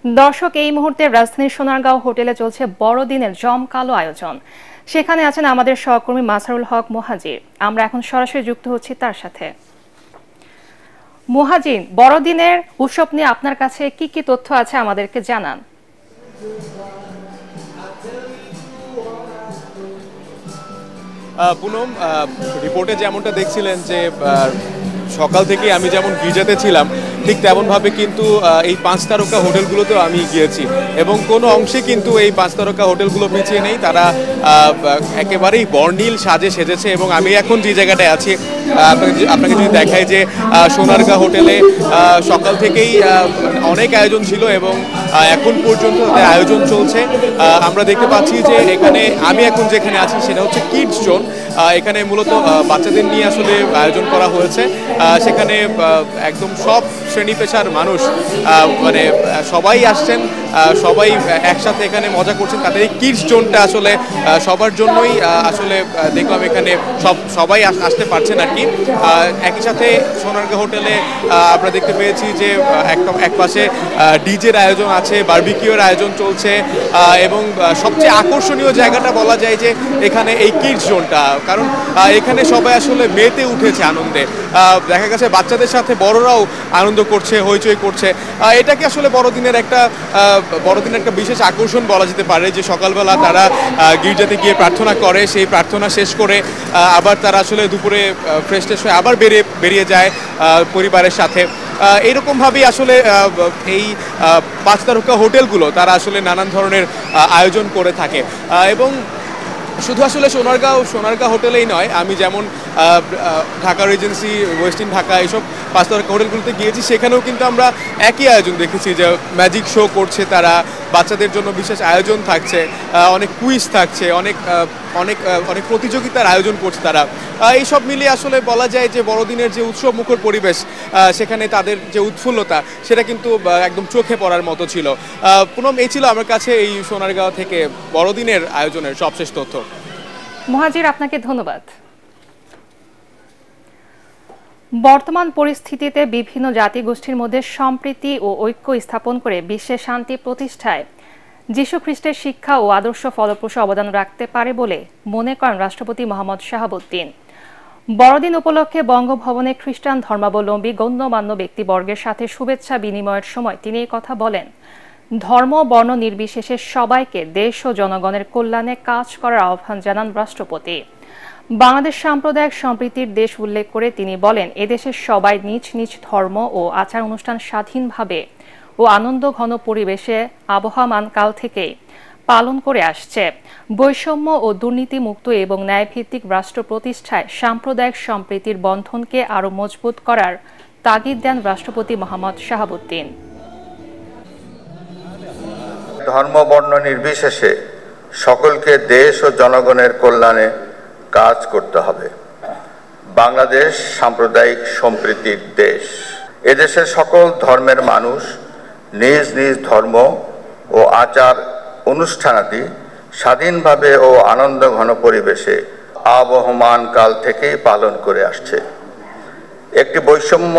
দর্শক, এই মুহূর্তে রাজধানীর সোনারগাঁও হোটেলে চলছে বড়দিনের জমকালো আয়োজন। সেখানে আছেন আমাদের সহকর্মী মাজহারুল হক মুহাজির। আমরা এখন সরাসরি যুক্ত হচ্ছি তার সাথে। মুহাজির, বড়দিনের উৎসব নিয়ে আপনার কাছে কি কি তথ্য আছে আমাদেরকে জানান। পুনম, রিপোর্টে যেমনটা দেখছিলেন যে সকাল থেকে আমি যেমন গির্জাতে ছিলাম ঠিক তেমনভাবে কিন্তু এই 5 তারকা হোটেলগুলোতেও আমি গিয়েছি, এবং কোনো অংশে কিন্তু এই 5 তারকা হোটেলগুলো পিছিয়ে নেই। তারা একেবারেই বর্ণিল সাজে সেজেছে, এবং আমি এখন যে জায়গাটায় আছি আপনাকে যদি দেখাই যে সোনারগাঁ হোটেলে সকাল থেকেই অনেক আয়োজন ছিল এবং এখন পর্যন্ত তাদের আয়োজন চলছে। আমরা দেখতে পাচ্ছি যে এখানে আমি এখন যেখানে আছি সেটা হচ্ছে কিডস জোন। এখানে মূলত বাচ্চাদের নিয়ে আসলে আয়োজন করা হয়েছে। সেখানে একদম সব শ্রেণী পেশার মানুষ মানে সবাই আসছেন, সবাই একসাথে এখানে মজা করছেন। তাদের এই কিডস জোনটা আসলে সবার জন্যই আসলে দেখলাম এখানে সবাই আসতে পারছেন আর কি। একই সাথে সোনারগাঁ হোটেলে আমরা দেখতে পেয়েছি যে এক পাশে ডিজের আয়োজন আছে, বারবিকিউর আয়োজন চলছে, এবং সবচেয়ে আকর্ষণীয় জায়গাটা বলা যায় যে এখানে এই কিডস জোনটা, কারণ এখানে সবাই আসলে মেতে উঠেছে আনন্দে। দেখা গেছে বাচ্চাদের সাথে বড়রাও আনন্দ করছে, হইচই করছে। এটাকে আসলে বড়দিনের একটা বিশেষ আকর্ষণ বলা যেতে পারে, যে সকালবেলা তারা গির্জাতে গিয়ে প্রার্থনা করে, সেই প্রার্থনা শেষ করে আবার তারা আসলে দুপুরে ফ্রেশ ট্রেশ হয়ে আবার বেরিয়ে যায় পরিবারের সাথে। এইরকমভাবেই আসলে এই 5 তারকা হোটেলগুলো তারা আসলে নানান ধরনের আয়োজন করে থাকে। এবং শুধু আসলে সোনারগাঁও হোটেলেই নয়, আমি যেমন ঢাকা রিজেন্সি, ওয়েস্টিন ঢাকা এইসব 5 তারকা হোটেলগুলোতে গিয়েছি, সেখানেও কিন্তু আমরা একই আয়োজন দেখেছি যে ম্যাজিক শো করছে তারা, বাচ্চাদের জন্য বিশেষ আয়োজন থাকছে, অনেক কুইজ থাকছে, অনেক অনেক অনেক প্রতিযোগিতার আয়োজন করছে তারা। এইসব মিলিয়ে আসলে বলা যায় যে বড়দিনের যে উৎসব মুখর পরিবেশ, সেখানে তাদের যে উৎফুল্লতা সেটা কিন্তু একদম চোখে পড়ার মতো ছিল। পুনম, এই ছিল আমার কাছে এই সোনারগাঁও থেকে বড়দিনের আয়োজনের সবশেষ তথ্য। মুহাজির, আপনাকে ধন্যবাদ। বর্তমান পরিস্থিতিতে বিভিন্ন জাতিগোষ্ঠীর মধ্যে সম্প্রীতি ও ঐক্য স্থাপন করে বিশ্বে শান্তি প্রতিষ্ঠায় যীশু খ্রিস্টের শিক্ষা ও আদর্শ ফলপ্রসূ অবদান রাখতে পারে বলে মনে করেন রাষ্ট্রপতি মোহাম্মদ শাহাবুদ্দিন। বড়দিন উপলক্ষে বঙ্গভবনে খ্রিস্টান ধর্মাবলম্বী গণ্যমান্য ব্যক্তিবর্গের সাথে শুভেচ্ছা বিনিময়ের সময় তিনি এই কথা বলেন। ধর্ম বর্ণ নির্বিশেষে সবাইকে দেশ ও জনগণের কল্যাণে কাজ করার আহ্বান জানান রাষ্ট্রপতি। বাংলাদেশ সাম্প্রদায়িক সম্প্রীতির দেশ উল্লেখ করে তিনি বলেন, এদেশের সবাই নিজ নিজ ধর্ম ও আচার অনুষ্ঠান স্বাধীনভাবে ও আনন্দ ঘন পরিবেশে আবহমান কাল থেকেই পালন করে আসছে। বৈষম্য ও দুর্নীতিমুক্ত এবং ন্যায়ভিত্তিক রাষ্ট্র প্রতিষ্ঠায় সাম্প্রদায়িক সম্প্রীতির বন্ধনকে আরও মজবুত করার তাগিদ দেন রাষ্ট্রপতি মোহাম্মদ শাহাবুদ্দিন। ধর্ম বর্ণ নির্বিশেষে সকলকে দেশ ও জনগণের কল্যাণে কাজ করতে হবে। বাংলাদেশ সাম্প্রদায়িক সম্প্রীতির দেশ। এদেশের সকল ধর্মের মানুষ নিজ নিজ ধর্ম ও আচার অনুষ্ঠানাদি স্বাধীনভাবে ও আনন্দ ঘন পরিবেশে আবহমান কাল থেকেই পালন করে আসছে। একটি বৈষম্য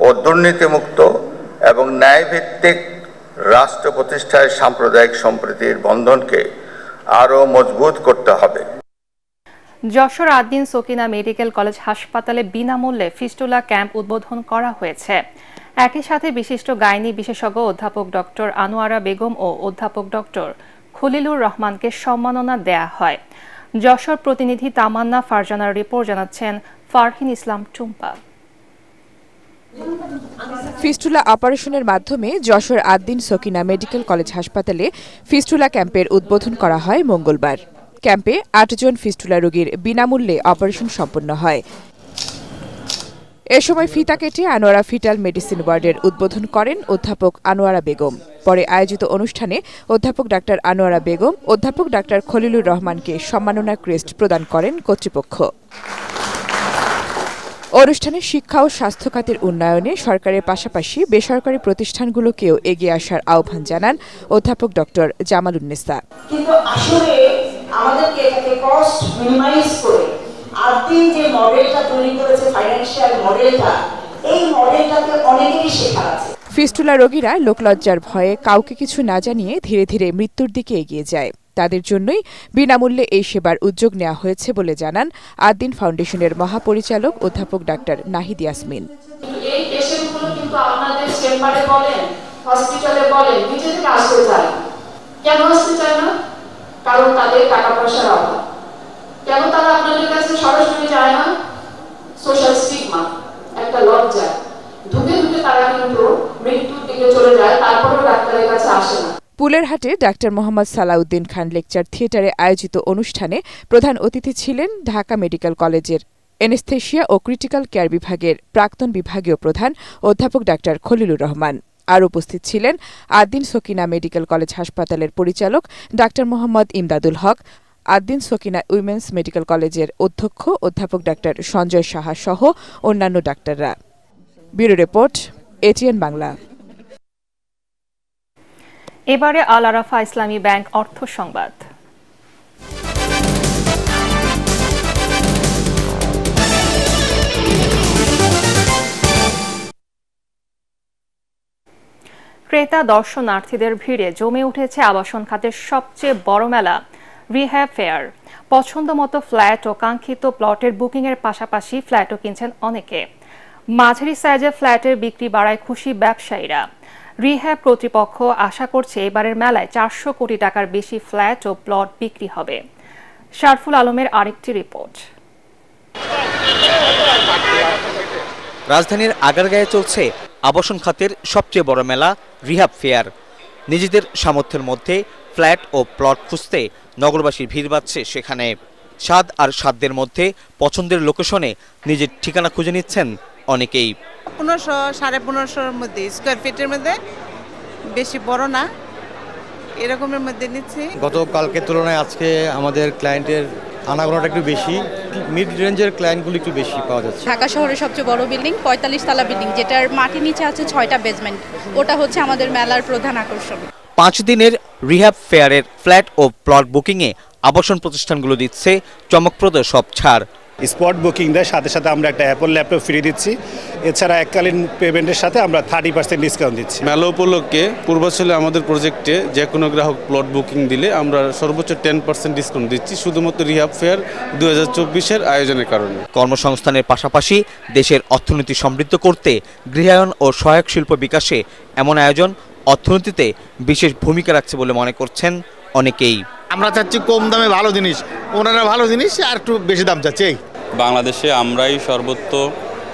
ও দুর্নীতিমুক্ত এবং ন্যায়ভিত্তিক রাষ্ট্র প্রতিষ্ঠায় সাম্প্রদায়িক সম্প্রীতির বন্ধনকে আরও মজবুত করতে হবে। যশোর আদ্দিন সকিনা মেডিকেল কলেজ হাসপাতালে বিনামূল্যে ফিস্টুলা ক্যাম্প উদ্বোধন করা হয়েছে। একই সাথে বিশিষ্ট গাইনি বিশেষজ্ঞ অধ্যাপক ডক্টর আনোয়ারা বেগম ও অধ্যাপক ডক্টর খলিলুর রহমানকে সম্মাননা দেয়া হয়। যশোর প্রতিনিধি তামান্না ফারজানার রিপোর্ট জানাচ্ছেন ফারহিন ইসলাম টুম্পা। ফিস্টুলা অপারেশনের মাধ্যমে যশোর আদ্দিন সকিনা মেডিকেল কলেজ হাসপাতালে ফিস্টুলা ক্যাম্পের উদ্বোধন করা হয় মঙ্গলবার। ক্যাম্পে ৮ জন ফিস্টুলা রোগীর বিনামূল্যে অপারেশন সম্পন্ন হয়। এ সময় ফিতা কেটে আনোয়ারা ফিটাল মেডিসিন ওয়ার্ডের উদ্বোধন করেন অধ্যাপক আনোয়ারা বেগম। পরে আয়োজিত অনুষ্ঠানে অধ্যাপক ডাক্তার আনোয়ারা বেগম অধ্যাপক ডাক্তার খলিলুর রহমানকে সম্মাননা ক্রেস্ট প্রদান করেন কর্তৃপক্ষ। অনুষ্ঠানে শিক্ষা ও স্বাস্থ্য খাতের উন্নয়নে সরকারের পাশাপাশি বেসরকারি প্রতিষ্ঠানগুলোকেও এগিয়ে আসার আহ্বান জানান অধ্যাপক ডক্টর জামালুন্নেসা। কিন্তু আসলে আমাদেরকে এটাকে কস্ট মিনিমাইজ করে আদ্দিন যে মডেলটা তৈরি করেছে, ফাইন্যান্সিয়াল মডেলটা, এই মডেলটাকে অনেকেরই শেখার আছে। ফিস্টুলা রোগীরা লোকলজ্জার ভয়ে কাউকে কিছু না জানিয়ে ধীরে ধীরে মৃত্যুর দিকে এগিয়ে যায়। তাদের জন্যই বিনামূল্যে এই সেবার উদ্যোগ নেওয়া হয়েছে বলে জানান আদ্দিন ফাউন্ডেশনের মহাপরিচালক অধ্যাপক ডাক্তার নাহিদ ইয়াসমিন। এই পেশেন্টগুলো কিন্তু আপনাদের চেম্বারে বলেন, হসপিটালে বলেন, নিজে থেকে আসতে চায়। কেন আসতে চায় না? কারণ তাদের টাকা পয়সার অভাব। কেন তারা আপনাদের কাছে সরাসরি যায় না? সোশ্যাল স্টিগমা, একটা লজ্জা। ধুকে ধুকে তারা কিন্তু মৃত্যুর দিকে চলে যায়, তারপরেও ডাক্তারের কাছে আসে না। পুলেরহাটে ডাক্তার মোহাম্মদ সালাউদ্দিন খান লেকচার থিয়েটারে আয়োজিত অনুষ্ঠানে প্রধান অতিথি ছিলেন ঢাকা মেডিকেল কলেজের এনেস্থেশিয়া ও ক্রিটিক্যাল কেয়ার বিভাগের প্রাক্তন বিভাগীয় প্রধান অধ্যাপক ডাক্তার খলিলুর রহমান। আর উপস্থিত ছিলেন আদ্দিন সকিনা মেডিকেল কলেজ হাসপাতালের পরিচালক ডাক্তার মোহাম্মদ ইমদাদুল হক, আদ্দিন সকিনা উইমেন্স মেডিকেল কলেজের অধ্যক্ষ অধ্যাপক ডাক্তার সঞ্জয় সাহা সহ অন্যান্য ডাক্তাররা। Bureau report, ATN Bangla. এবারে আল আরাফা ইসলামী ব্যাংক অর্থ সংবাদ। ক্রেতা দর্শনার্থীদের ভিড়ে জমে উঠেছে আবাসন খাতের সবচেয়ে বড় মেলা রিহ্যাব ফেয়ার। পছন্দ মতো ফ্ল্যাট ও কাঙ্ক্ষিত প্লটের বুকিংয়ের পাশাপাশি ফ্ল্যাটও কিনছেন অনেকে। মাঝারি সাইজের ফ্ল্যাটের বিক্রি বাড়ায় খুশি ব্যবসায়ীরা। রিহ্যাব কর্তৃপক্ষ আশা করছে এবারের মেলায় 400 কোটি টাকার বেশি ফ্ল্যাট ও প্লট বিক্রি হবে। শারফুল আলমের আরেকটি রিপোর্ট। রাজধানীর আগারগাঁয়ে চলছে আবাসন খাতের সবচেয়ে বড় মেলা রিহ্যাব ফেয়ার। নিজেদের সামর্থ্যের মধ্যে ফ্ল্যাট ও প্লট খুঁজতে নগরবাসীর ভিড় বাড়ছে সেখানে। স্বাদ আর সাধ্যের মধ্যে পছন্দের লোকেশনে নিজের ঠিকানা খুঁজে নিচ্ছেন অনেকেই। 1500 1550-এর মধ্যে স্কয়ার ফিটের মধ্যে, বেশি বড় না, এরকমের মধ্যে নিচ্ছি। গতকালকের তুলনায় আজকে আমাদের ক্লায়েন্টের আনাগোনাটা একটু বেশি, মিড রেঞ্জের ক্লায়েন্টগুলো একটু বেশি পাওয়া যাচ্ছে। ঢাকা শহরের সবচেয়ে বড় বিল্ডিং 45 তলা বিল্ডিং, যেটার মাটির নিচে আছে 6টা বেসমেন্ট, ওটা হচ্ছে আমাদের মেলার প্রধান আকর্ষণ। 5 দিনের রিহ্যাব ফেয়ারের ফ্ল্যাট ও প্লট বুকিংয়ে আবাসন প্রতিষ্ঠানগুলো দিচ্ছে চমকপ্রদ সব ছাড়। স্পট বুকিং দেয়, সাথে সাথে আমরা একটা অ্যাপল ল্যাপটপ ফ্রি দিচ্ছি। এছাড়া এককালীন পেমেন্টের সাথে আমরা 30% ডিসকাউন্ট দিচ্ছি। মেলা উপলক্ষে পূর্বাঞ্চলে আমাদের প্রজেক্টে যে কোনো গ্রাহক প্লট বুকিং দিলে আমরা সর্বোচ্চ 10% ডিসকাউন্ট দিচ্ছি, শুধুমাত্র রিহ্যাব ফেয়ার 2024-এর আয়োজনের কারণে। কর্মসংস্থানের পাশাপাশি দেশের অর্থনীতি সমৃদ্ধ করতে গৃহায়ন ও সহায়ক শিল্প বিকাশে এমন আয়োজন অর্থনীতিতে বিশেষ ভূমিকা রাখছে বলে মনে করছেন অনেকেই। আমরা চাচ্ছি কম দামে ভালো জিনিস, ওনারা ভালো জিনিস আর একটু বেশি দাম চাচ্ছে। বাংলাদেশে আমরাই সর্বোচ্চ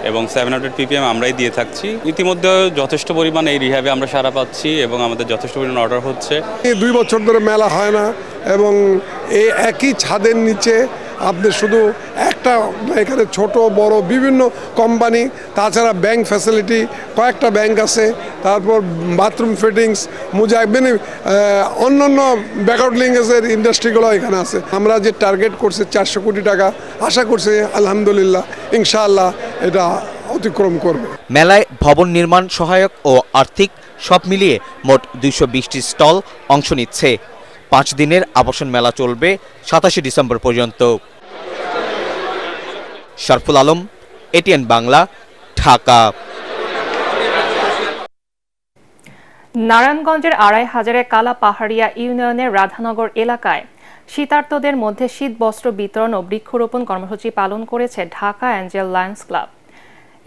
এবং 700 ppm আমরাই দিয়ে থাকছি। ইতিমধ্যে যথেষ্ট পরিমাণ এই রিহ্যাবে আমরা সাড়া পাচ্ছি এবং আমাদের যথেষ্ট পরিমাণ অর্ডার হচ্ছে। 2 বছর ধরে মেলা হয় না এবং এই একই ছাদের নিচে আপনি শুধু একটা, এখানে ছোট বড় বিভিন্ন কোম্পানি, তাছাড়া ব্যাংক ফ্যাসিলিটি, কয়েকটা ব্যাংক আছে, তারপর বাথরুম ফিটিংস, মুজাহিবিন, অন্যান্য ব্যাকওয়ার্ড লিঙ্কেজের ইন্ডাস্ট্রিগুলো এখানে আছে। আমরা যে টার্গেট করছি 400 কোটি টাকা, আশা করছি আলহামদুলিল্লাহ ইনশাআল্লাহ এটা অতিক্রম করবে। মেলায় ভবন নির্মাণ সহায়ক ও আর্থিক সব মিলিয়ে মোট 220টি স্টল অংশ নিচ্ছে। 5 দিনের আবাসন মেলা চলবে 27 ডিসেম্বর পর্যন্ত। শরফুল আলম, এটিএন বাংলা, ঢাকা। নারায়ণগঞ্জের 2500 কালা পাহাড়িয়া ইউনিয়নের রাধানগর এলাকায় শীতার্তদের মধ্যে শীত বস্ত্র বিতরণ ও বৃক্ষরোপণ কর্মসূচি পালন করেছে ঢাকা অ্যাঞ্জেল লায়ন্স ক্লাব।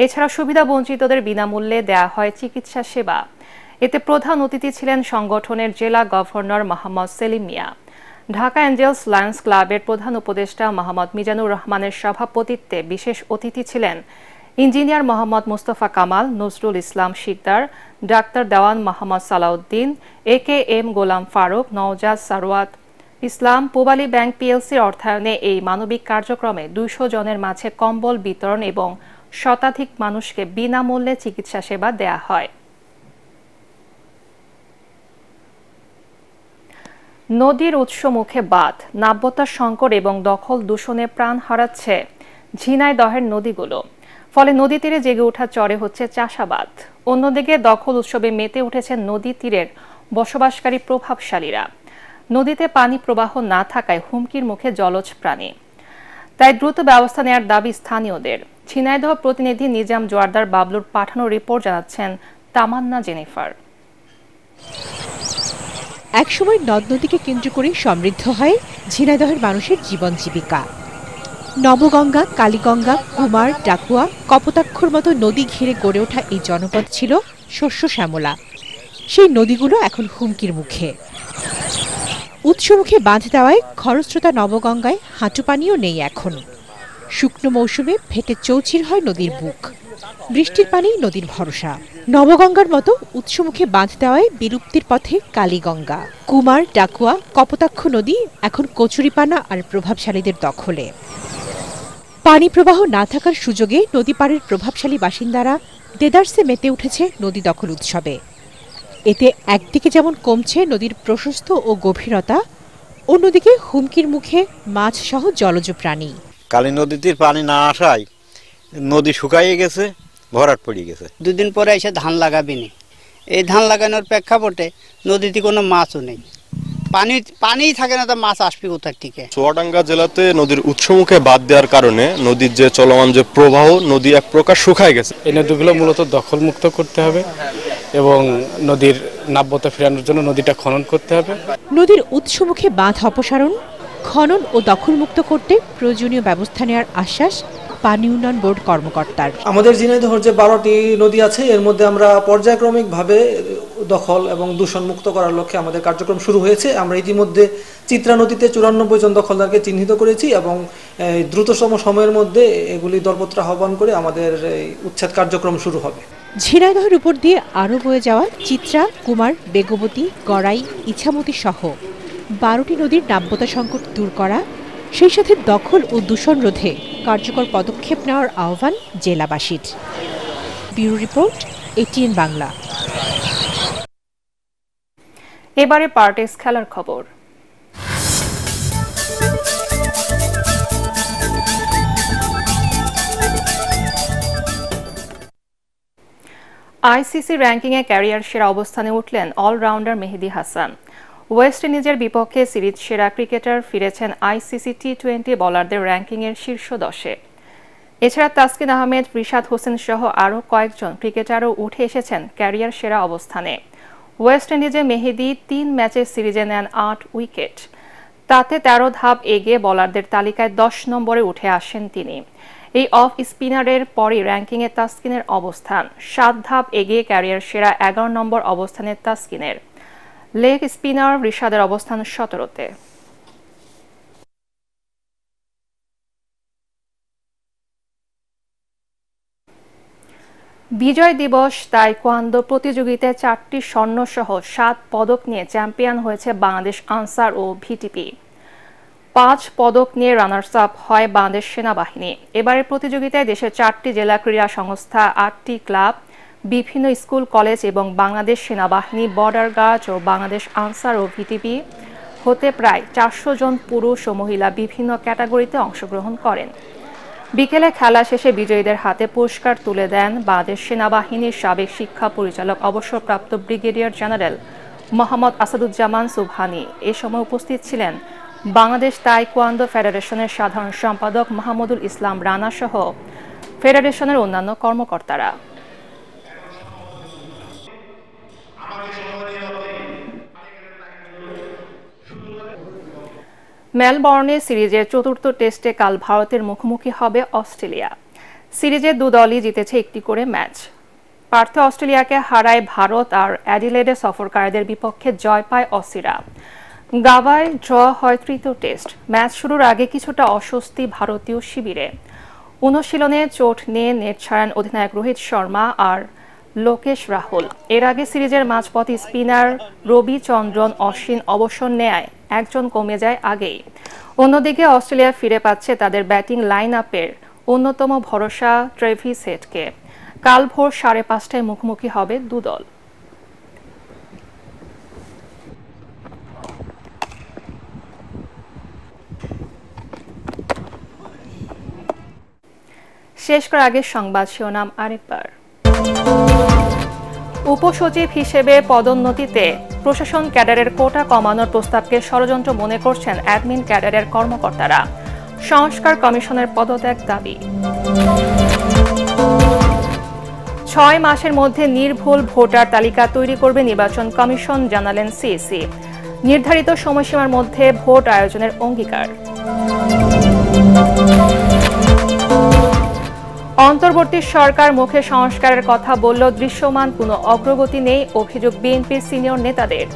এছাড়া সুবিধা বঞ্চিতদের বিনামূল্যে দেয়া হয় চিকিৎসা সেবা। এতে প্রধান অতিথি ছিলেন সংগঠনের জেলা গভর্নর মোহাম্মদ সেলিম মিয়া। ঢাকা অ্যাঞ্জেলস লায়ন্স ক্লাবের প্রধান উপদেষ্টা মোহাম্মদ মিজানুর রহমানের সভাপতিত্বে বিশেষ অতিথি ছিলেন ইঞ্জিনিয়ার মোহাম্মদ মুস্তফা কামাল, নজরুল ইসলাম শিকদার, ডাক্তার দেওয়ান মোহাম্মদ সালাউদ্দিন, AKM গোলাম ফারুক, নওজাদ সারওয়াত ইসলাম। পূবালী ব্যাংক PLCর অর্থায়নে এই মানবিক কার্যক্রমে 200 জনের মাঝে কম্বল বিতরণ এবং শতাধিক মানুষকে বিনামূল্যে চিকিৎসা সেবা দেয়া হয়। নদীর উৎস মুখে বাঁধ, নাব্যতার সংকট এবং দখল দূষণে প্রাণ হারাচ্ছে ঝিনাইদহের নদীগুলো। ফলে নদী তীরে জেগে ওঠা চরে হচ্ছে চাষাবাদ। অন্যদিকে দখল উৎসবে মেতে উঠেছে নদী তীরের বসবাসকারী প্রভাবশালীরা। নদীতে পানি প্রবাহ না থাকায় হুমকির মুখে জলজ প্রাণী। তাই দ্রুত ব্যবস্থা নেওয়ার দাবি স্থানীয়দের। ঝিনাইদহ প্রতিনিধি নিজাম জোয়ারদার বাবলুর পাঠানো রিপোর্ট জানাচ্ছেন তামান্না জেনিফার। একসময় নদ নদীকে কেন্দ্র করে সমৃদ্ধ হয় ঝিনাইদহের মানুষের জীবন জীবিকা। নবগঙ্গা, কালীগঙ্গা, কুমার, ডাকুয়া, কপোতাক্ষর মতো নদী ঘিরে গড়ে ওঠা এই জনপদ ছিল শস্য শ্যামলা। সেই নদীগুলো এখন হুমকির মুখে। উৎসমুখে বাঁধ দেওয়ায় খরস্রোতা নবগঙ্গায় হাঁটু পানিও নেই এখন। শুকনো মৌসুমে ফেটে চৌচির হয় নদীর বুক। বৃষ্টির পানি নদীর ভরসা। নবগঙ্গার মতো উৎসমুখে বাঁধ দেওয়ায় বিলুপ্তির পথে কালীগঙ্গা, কুমার, ডাকুয়া, কপোতাক্ষ নদী এখন কচুরিপানা আর প্রভাবশালীদের দখলে। পানি প্রবাহ না থাকার সুযোগে নদী পাড়ের প্রভাবশালী বাসিন্দারা দেদারসে মেতে উঠেছে নদী দখল উৎসবে। এতে একদিকে যেমন কমছে নদীর প্রশস্ত ও গভীরতা, অন্যদিকে হুমকির মুখে মাছ সহ জলজ প্রাণী। কালী নদীতে পানি না আসায় নদী শুকাইয়ে গেছে, ভরাট পড়ে গেছে। 2 দিন পরে এসে ধান লাগাবি নি। এই ধান লাগানোর প্রেক্ষাপটে নদীতে কোনো মাছও নেই, পানিই থাকে না, তো মাছ আসবে কোথার থেকে? চুয়াডাঙ্গা জেলাতে নদীর উৎসমুখে বাদ দেওয়ার কারণে নদীর যে চলমান যে প্রবাহ, নদী এক প্রকার শুকায় গেছে। এই নদীগুলো মূলত দখলমুক্ত করতে হবে এবং নদীর নাব্যতা ফেরানোর জন্য নদীটা খনন করতে হবে। নদীর উৎসমুখে বাঁধ অপসারণ, খনন ও দখলমুক্ত করতে প্রয়োজনীয় ব্যবস্থা নেওয়ার আশ্বাস পানি উন্নয়ন বোর্ড কর্মকর্তার। আমাদের ঝিনাইদহের যে 12টি নদী আছে, এর মধ্যে আমরা পর্যায়ক্রমিকভাবে দখল এবং দূষণ মুক্ত করার লক্ষ্যে আমাদের কার্যক্রম শুরু হয়েছে। আমরা ইতিমধ্যে চিত্রা নদীতে 94 জন দখলদারকে চিহ্নিত করেছি এবং দ্রুততম সময়ের মধ্যে এগুলি দরপত্র আহ্বান করে আমাদের উচ্ছেদ কার্যক্রম শুরু হবে। ঝিনাইদহের উপর দিয়ে আরও বয়ে যাওয়া চিত্রা, কুমার, বেগবতী, গড়াই, ইছামতি সহ 12টি নদীর নাব্যতা সংকট দূর করা, সেই সাথে দখল ও দূষণ রোধে কার্যকর পদক্ষেপ নেওয়ার আহ্বান জেলাবাসীর। Bureau report, ATN Bangla. এবারে পার্টেক্স খেলার খবর। আইসিসি র্যাঙ্কিংয়ে ক্যারিয়ার সেরা অবস্থানে উঠলেন অলরাউন্ডার মেহেদী হাসান। ওয়েস্ট ইন্ডিজের বিপক্ষে সিরিজ সেরা ক্রিকেটার ফিরেছেন আইসিসি টি20 বোলারদের র্যাঙ্কিংয়ের শীর্ষ 10-এ। এছাড়া তাসকিন আহমেদ, রিশাদ হোসেন সহ আরও কয়েকজন ক্রিকেটারও উঠে এসেছেন ক্যারিয়ার সেরা অবস্থানে। ওয়েস্ট ইন্ডিজে মেহেদী 3 ম্যাচের সিরিজে নেন 8 উইকেট। তাতে 13 ধাপ এগিয়ে বোলারদের তালিকায় 10 নম্বরে উঠে আসেন তিনি। এই অফ স্পিনারের পরই র্যাঙ্কিংয়ে তাসকিনের অবস্থান। 7 ধাপ এগিয়ে ক্যারিয়ার সেরা 11 নম্বর অবস্থানে তাসকিনের। লেগ স্পিনার রিশাদের অবস্থান 17-তে। বিজয় দিবস তাইকোয়ান্দো প্রতিযোগিতায় 4টি স্বর্ণ সহ 7 পদক নিয়ে চ্যাম্পিয়ন হয়েছে বাংলাদেশ আনসার ও ভিটিপি। 5 পদক নিয়ে রানার্স আপ হয় বাংলাদেশ সেনাবাহিনী। এবারের প্রতিযোগিতায় দেশের 4টি জেলা ক্রীড়া সংস্থা, 8টি ক্লাব, বিভিন্ন স্কুল কলেজ এবং বাংলাদেশ সেনাবাহিনী, বর্ডার গার্ড ও বাংলাদেশ আনসার ও ভিটিপি হতে প্রায় 400 জন পুরুষ ও মহিলা বিভিন্ন ক্যাটাগরিতে অংশগ্রহণ করেন। বিকেলে খেলা শেষে বিজয়ীদের হাতে পুরস্কার তুলে দেন বাংলাদেশ সেনাবাহিনীর সাবেক শিক্ষা পরিচালক অবসরপ্রাপ্ত ব্রিগেডিয়ার জেনারেল মোহাম্মদ আসাদুজ্জামান সুবহানি। এ সময় উপস্থিত ছিলেন বাংলাদেশ তাইকোয়ান্দো ফেডারেশনের সাধারণ সম্পাদক মাহমুদুল ইসলাম রানা সহ ফেডারেশনের অন্যান্য কর্মকর্তারা। মেলবোর্নে সিরিজের 4র্থ টেস্টে কাল ভারতের মুখোমুখি হবে অস্ট্রেলিয়া। সিরিজে 2 দলই জিতেছে 1টি করে ম্যাচ। পার্থে অস্ট্রেলিয়াকে হারায় ভারত আর অ্যাডিলেডে সফরকারীদের বিপক্ষে জয় পায় অসিরা। গাভায় ড্র হয় 3য় টেস্ট। ম্যাচ শুরুর আগে কিছুটা অস্বস্তি ভারতীয় শিবিরে। অনুশীলনে চোট নিয়ে নেট ছাড়েন অধিনায়ক রোহিত শর্মা আর লোকেশ রাহুল। এর আগে সিরিজের মাঝপথে স্পিনার রবিচন্দ্রন অশ্বিন অবসর নেয়, একজন কমে যায় আগেই। অন্যদিকে অস্ট্রেলিয়া ফিরে পাচ্ছে তাদের ব্যাটিং লাইন আপের অন্যতম ভরসা ট্রেভিস হেডকে। কাল ভোর 5:30টায় মুখোমুখি হবে 2 দল। শেষ করার আগে সংবাদ শিরোনাম আরেকবার। উপসচিব হিসেবে পদোন্নতিতে প্রশাসন ক্যাডারের কোটা কমানোর প্রস্তাবকে ষড়যন্ত্র মনে করছেন অ্যাডমিন ক্যাডারের কর্মকর্তারা। সংস্কার কমিশনের পদত্যাগ দাবি। 6 মাসের মধ্যে নির্ভুল ভোটার তালিকা তৈরি করবে নির্বাচন কমিশন, জানালেন সিইসি। নির্ধারিত সময়সীমার মধ্যে ভোট আয়োজনের অঙ্গীকার। অন্তর্বর্তী সরকার মুখে সংস্কারের কথা বললেও দৃশ্যমান কোনো অগ্রগতি নেই, অভিযোগ বিএনপির সিনিয়র নেতাদের।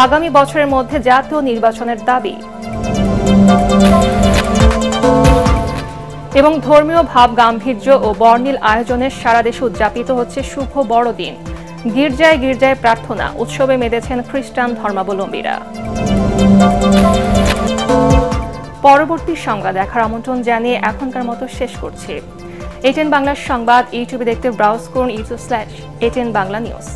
আগামী বছরের মধ্যে জাতীয় নির্বাচনের দাবি। এবং ধর্মীয় ভাব গাম্ভীর্য ও বর্ণিল আয়োজনের সারা দেশে উদযাপিত হচ্ছে শুভ বড়দিন। গির্জায় গির্জায় প্রার্থনা, উৎসবে মেতেছেন খ্রিস্টান ধর্মাবলম্বীরা। পরবর্তী সংবাদ দেখার আমন্ত্রণ জানিয়ে এখনকার মতো শেষ করছি। এটিএন বাংলার সংবাদ ইউটিউবে দেখতে ব্রাউজ করুন youtube/ATN Bangla News।